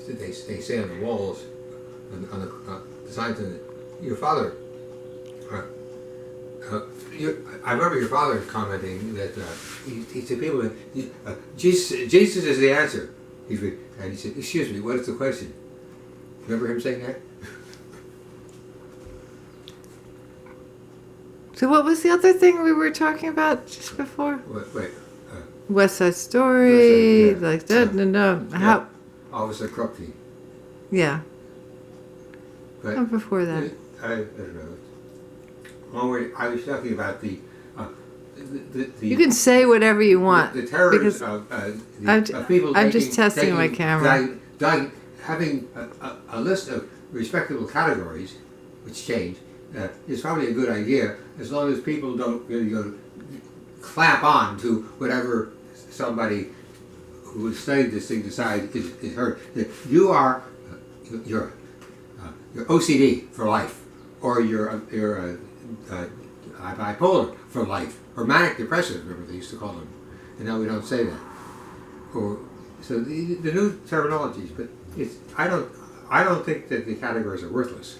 they say on the walls, on the signs, your father. I remember your father commenting that he said people Jesus is the answer. And he said, "Excuse me, what is the question?" Remember him saying that? So what was the other thing we were talking about just before? Wait. West Side Story, West Side, yeah. like that. No. Yeah. How? Officer Krupke. Yeah. But How before that? I don't know. I was talking about the You can say whatever you want. The terrors because of people. I'm just testing my camera. Having a list of respectable categories, which change, is probably a good idea as long as people don't really go clamp on to whatever somebody who has studied this thing decides is heard. You are you're OCD for life, or you're bipolar for life, or manic depressive. Remember they used to call them, and now we don't say that. Or so the new terminologies, but I don't think that the categories are worthless.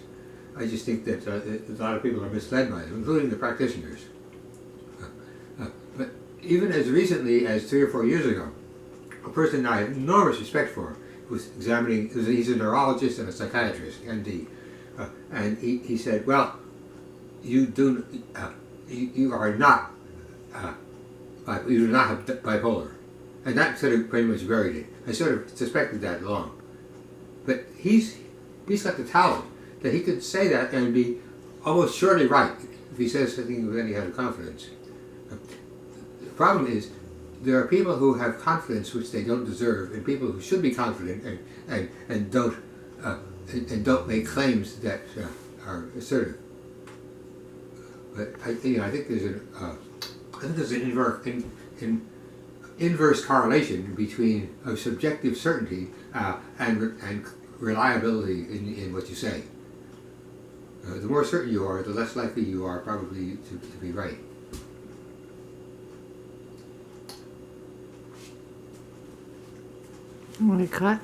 I just think that a lot of people are misled by them, including the practitioners. But even as recently as 3 or 4 years ago, a person I have enormous respect for was examining. He's a neurologist and a psychiatrist, MD, and he said, "Well, you are not you do not have bipolar," and that sort of pretty much buried it. I sort of suspected that long, but he's got the talent that he could say that and be almost surely right if he says something with any kind of confidence. The problem is there are people who have confidence which they don't deserve, and people who should be confident and don't make claims that are assertive. But I think there's an inverse correlation between a subjective certainty and reliability in what you say. The more certain you are, the less likely you are probably to be right. Want to cut?